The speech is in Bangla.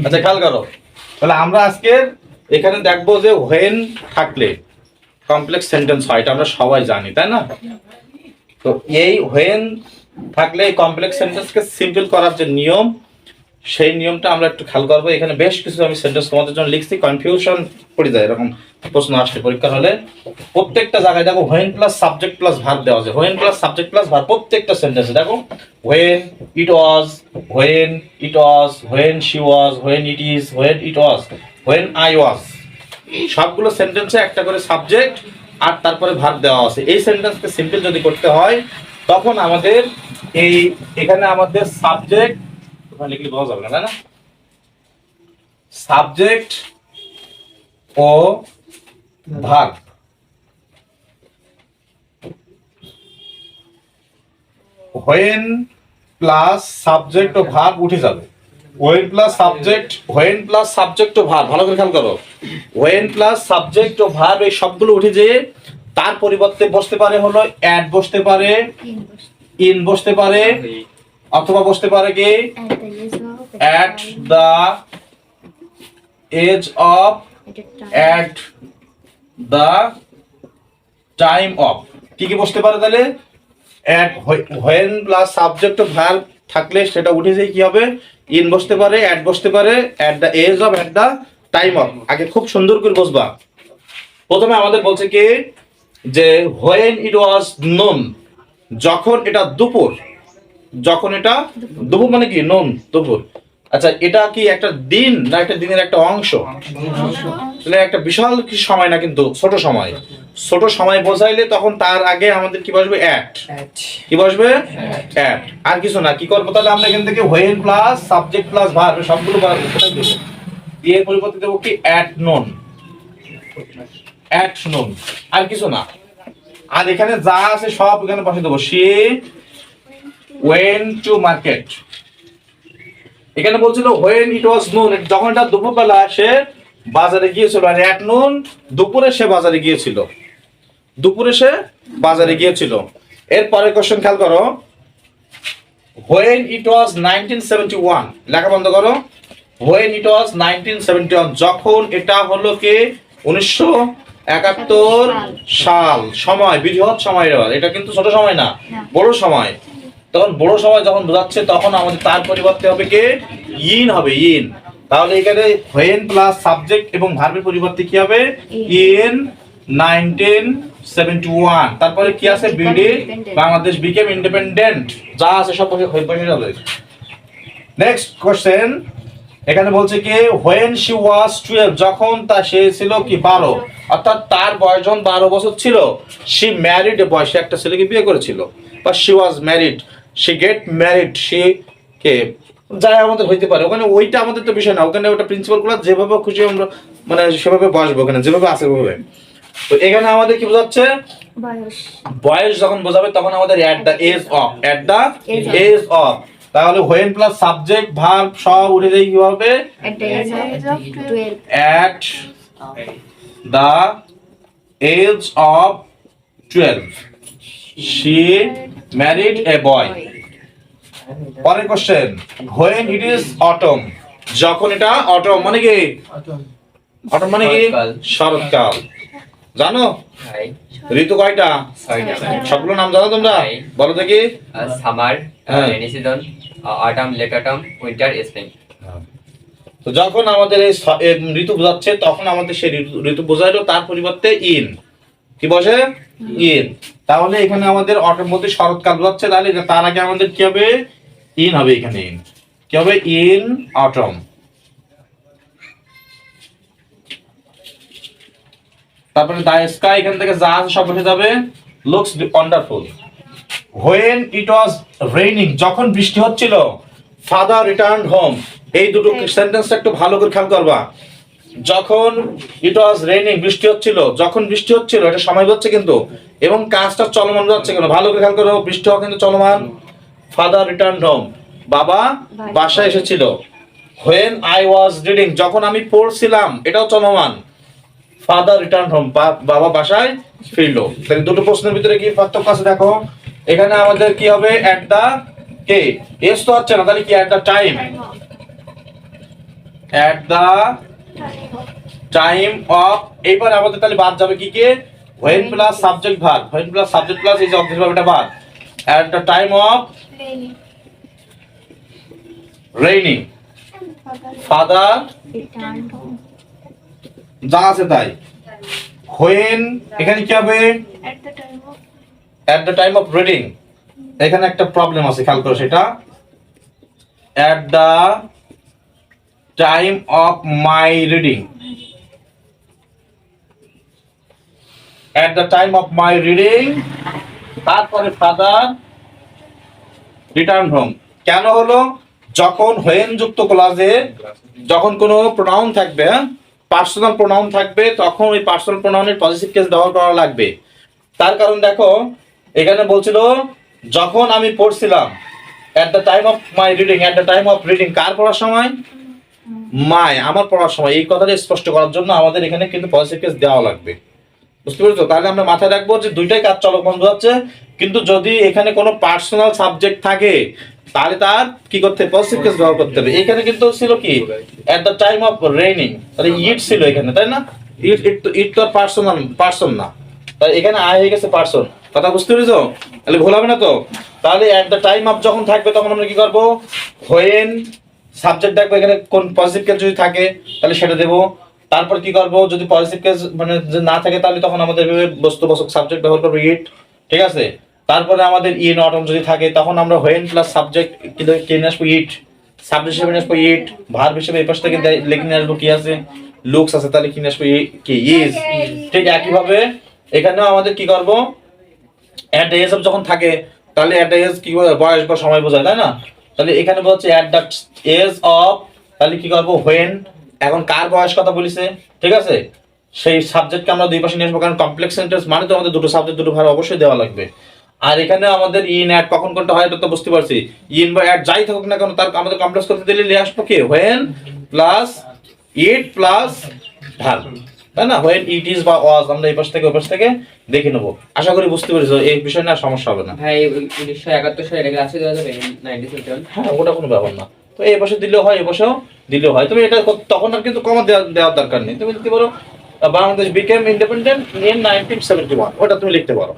আচ্ছা খেয়াল করো, তাহলে আমরা আজকে এখানে দেখবো যে হোয়েন থাকলে কমপ্লেক্স সেন্টেন্স হয়, এটা আমরা সবাই জানি তাই না? তো এই হোয়েন থাকলে কমপ্লেক্স সেন্টেন্সকে সিম্পল করার যে নিয়ম, সেই নিয়মটা আমরা একটু খেয়াল করবো। এখানে বেশ কিছু আমি সেন্টেন্স তোমাদের জন্য লিখছি, কনফিউশন পড়ে যায় এরকম প্রশ্ন আসে পরীক্ষার হলে। প্রত্যেকটা জায়গায় দেখো when plus subject plus verb দেওয়া আছে, when plus subject plus verb প্রত্যেকটা সেন্টেন্সে দেখো when it was, when it was, when she was, when it is, when it was, when I was, সবগুলো সেন্টেন্সে একটা করে সাবজেক্ট আর তারপরে ভার্ব দেওয়া আছে। এই সেন্টেন্সকে সিম্পল যদি করতে হয় তখন আমাদের এই এখানে আমাদের সাবজেক্ট লিখলে বোঝা যাবে না তাই না, সাবজেক্ট ও ভার্ব হোয়েন প্লাস সাবজেক্ট ও ভার্ব উঠে যাবে। When plus subject, when plus subject ও ভার্ব, ভালো করে খেয়াল করো, হোয়েন প্লাস সাবজেক্ট ও ভার্ব এই সবগুলো উঠে যেয়ে তার পরিবর্তে বসতে পারে হলো অ্যাট, বসতে পারে ইন, বসতে পারে অথবা বসতে পারে কি at the age of, at the time of. কি কি বসতে পারে তাহলে? অ্যাট, হোয়েন প্লাস সাবজেক্ট ও ভার্ব থাকলে সেটা উঠে যায় কি হবে, ইন বসতে পারে, অ্যাট বসতে পারে, at the age of, at the time of. আগে খুব সুন্দর করে বসবা। প্রথমে আমাদের বলছে কি যে হোয়েন ইট ওয়াজ নোন, যখন এটা দুপুর, যখন এটা দুপুর মানে কি নোন দুপুর। আচ্ছা এটা কি একটা দিন না একটা দিনের একটা অংশ? তাহলে একটা বিশাল কি সময় না, কিন্তু ছোট সময়। ছোট সময় বোঝাইলে তখন তার আগে আমাদের কি বসবে অ্যাট, কি বসবে অ্যাট, আর কিছু না। কি করবো তাহলে আমরা এখান থেকে when plus subject plus verb সবগুলো দিয়ে পরিবর্তে দেবো কি অ্যাট নোন, অ্যাট নোন, আর কিছু না। আর এখানে যা আছে সব এখানে বসে দেবো। শি ওয়েন্ট টু মার্কেট, এখানে বলছিল হোয়েন ইট ওয়াজ নুন, যখন এটা দুপুরবেলা সে বাজারে গিয়েছিল, আর অ্যাট নুন দুপুরে সে বাজারে গিয়েছিল, দুপুরে সে বাজারে গিয়েছিল। এরপরে কোশ্চেন খেয়াল করো, হোয়েন ইট ওয়াজ 1971, লেখা বন্ধ করো। হোয়েন ইট ওয়াজ 1971, যখন এটা হলো কি 1971 সাল, সময় বৃহৎ সময়, এটা কিন্তু ছোট সময় না, বড় সময়। তখন বড় সময় যখন বোঝাচ্ছে তখন আমাদের তার পরিবর্তে হবে কি ইন হবে, ইন। তাহলে এখানে হোয়েন প্লাস সাবজেক্ট এবং ভার্বের পরিবর্তে কি হবে ইন 1971। তারপরে কি আছে বিডি, বাংলাদেশ বিকেম ইন্ডিপেন্ডেন্ট, যা আছে সব বসে যাবে। নেক্সট কোশ্চেন, এখানে বলছে কি হোয়েন শি ওয়াজ 12, যখন তা সে ছিল কি 12, অর্থাৎ তার বয়স যখন 12 বছর ছিল। শি ম্যারিড এ বয়, সে একটা ছেলেকে বিয়ে করেছিল, বা she was married, she get married, সে কে যাই আমাদের হইতে পারে। ওখানে ওইটা আমাদের তো বিষয় না, ওখানে ওটা প্রিন্সিপাল গুলো যেভাবে খুশি আমরা মানে সেভাবে বসবো, ওখানে যেভাবে আছে ওভাবে। তো এখানে আমাদের কি বোঝাচ্ছে বয়স যখন বোঝাবে তখন আমাদের at the age of, at the age of. তাহলে হোয়েন প্লাস সাবজেক্ট ভার্ব সব উঠে যায় কি হবে at the age of 12 she married a boy। পরের question, when it is autumn, যখন এটা অটম মানে কি, অটম মানে কি শরৎকাল। জানো ঋতু কয়টা? সবগুলো নাম জানো তোমরা? বলো দেখি। Summer, rainy season, autumn, late autumn, winter, spring. তো যখন আমাদের এই ঋতু বোঝাচ্ছে তখন আমাদের সেই ঋতু বোঝাইলো তার পরিবর্তে ইন, কি বসে ইন। তাহলে এখানে আমাদের অটম বলতে শরৎকাল বোঝাচ্ছে, তাহলে তার আগে আমাদের কি হবে ইন হবে, এখানে ইন কি হবে ইন অটম। তারপরে দ্য স্কাই, এখান থেকে যা আছে সব বসে যাবে looks wonderful. When it was raining, যখন বৃষ্টি হচ্ছিল। ফাদার রিটার্ন হোম, এই দুটো সেন্টেন্সটা একটু ভালো করে খেয়াল করবা। যখন ইট ওয়াজ রেইনিং, বৃষ্টি হচ্ছিল, যখন বৃষ্টি হচ্ছিল এটা সময় হচ্ছে কিন্তু, এবং কাজটা চলমান যাচ্ছে কেন ভালো করে খেয়াল করো, বৃষ্টি হওয়া কিন্তু চলমান। ফাদার রিটার্ন হোম, বাবা বাসায় এসেছিল। হোয়েন আই ওয়াজ রিডিং, যখন আমি পড়ছিলাম, এটাও চলমান। ফাদার রিটার্ন হোম, বাবা বাসায় ফিরলো। তাহলে দুটো প্রশ্নের ভিতরে কি পার্থক্য আছে দেখো। এখানে আমাদের কি হবে অ্যাট দা কে, এস তো হচ্ছে না, তাহলে কি at the time, at the time of, এইবার আমাদের তাহলে বাদ যাবে কি কে, when plus subject verb, when plus subject plus এই যে অবজেক্ট ভার্ব এটা বাদ, at the time of raining father যা আছে তাই, when এখানে কি হবে, at the time of reading, এখানে একটা প্রবলেম আছে খেয়াল করো সেটা, at the time of my reading, at the time of my reading, তারপরে ফাদার রিটার্ন হোম। কেন হলো, যখন when যুক্ত ক্লজে যখন কোনো প্রোনাউন থাকবে, পার্সোনাল প্রোনাউন থাকবে, তখন ওই পার্সোনাল প্রোনাউনের পজিটিভ কেস ব্যবহার করা লাগবে। তার কারণ দেখো এখানে বলছিল যখন আমি পড়ছিলাম, at the time of my reading, at the time of reading কার পড়ার সময়, মাই আমার পড়ার সময়, এই কথাটা স্পষ্ট করার জন্য আমাদের এখানে কিন্তু পজিটিভ কেস দেওয়া লাগবে। বুঝতে পেরেছো? তাহলে আমরা মাথায় রাখবো যে দুইটাই কাজ চলমান বোঝাচ্ছে, কিন্তু যদি এখানে কোনো পার্সোনাল সাবজেক্ট থাকে তাহলে তার কি করতে হবে, পজিটিভ কেস ব্যবহার করতে হবে। এখানে কিন্তু ছিল কি at the time of raining, তাহলে ইট ছিল এখানে, তাই না? ইট তো পার্সন না, তাই এখানে আই হয়ে গেছে পার্সন। কথা বুঝতে পেরেছো? তাহলে ভুল হবে না তো? তাহলে at the time of যখন থাকবে তখন আমরা কি করব, when সাবজেক্ট দেখবো এখানে কোন পজিটিভ কেস যদি থাকে তাহলে সেটা দেবো। তারপর কি করব, যদি পজিটিভ কেস মানে যে না থাকে তাহলে তখন আমাদের বস্তুবাচক সাবজেক্ট ব্যবহার করবো ইট, ঠিক আছে? তারপরে আমাদের ই নট অন যদি থাকে তখন আমরা when প্লাস সাবজেক্ট কিন্তু কিনে আসবো ইট, সাবজেক্ট হিসেবে নিয়ে আসবো ইট, ভার্ব হিসেবে এই পাশ থেকে লিখে নিয়ে আসবো কি আছে, লুকস আছে, তাহলে কিনে আসবো কি ইজ। ঠিক একইভাবে এখানেও আমাদের কি করব, অ্যাট দ্য এজ অফ যখন থাকে তাহলে অ্যাট দ্য এজ কি বয়স বা সময় বোঝায়, তাই না? তাহলে এখানে বলছে অ্যাট দ্য এজ অফ, তাহলে কি করবো when, এখন কার বয়স কথা বলিছে, ঠিক আছে? সেই সাবজেক্টকে আমরা দুই পাশে নিয়ে আসবো, কারণ কমপ্লেক্স সেন্টেন্স মানে তো আমাদের দুটো সাবজেক্ট দুটো ভার্ব অবশ্যই দেওয়া লাগবে। আর এখানে আমাদের ইন অ্যাট কখন কোনটা হয় এটা তো বুঝতে পারছি, ইন বা অ্যাট যাই থাকুক না কেন তার আমাদের কমপ্লেক্স করতে দিলে নিয়ে আসবো কি when plus it plus verb, তাই না? when it is বা was আমরা এই পাশ থেকে ওই পাশ থেকে দেখে নেবো। আশা করি বুঝতে পেরেছো, এই বিষয় না সমস্যা হবে না। ভাই 1971 সালে এটা ক্লাসে দেওয়া যাবে 97। হ্যাঁ ওটা কোনো ব্যাপার না, তো এই বছর দিলেও হয়, এই বছর দিলেও হয়। তুমি এটা তখন আর কিন্তু কমা দেওয়ার দরকার নেই, তুমি লিখতে পারো বাংলাদেশ বিকেম ইন্ডিপেন্ডেন্ট ইন 1971, ওটা তুমি লিখতে পারো।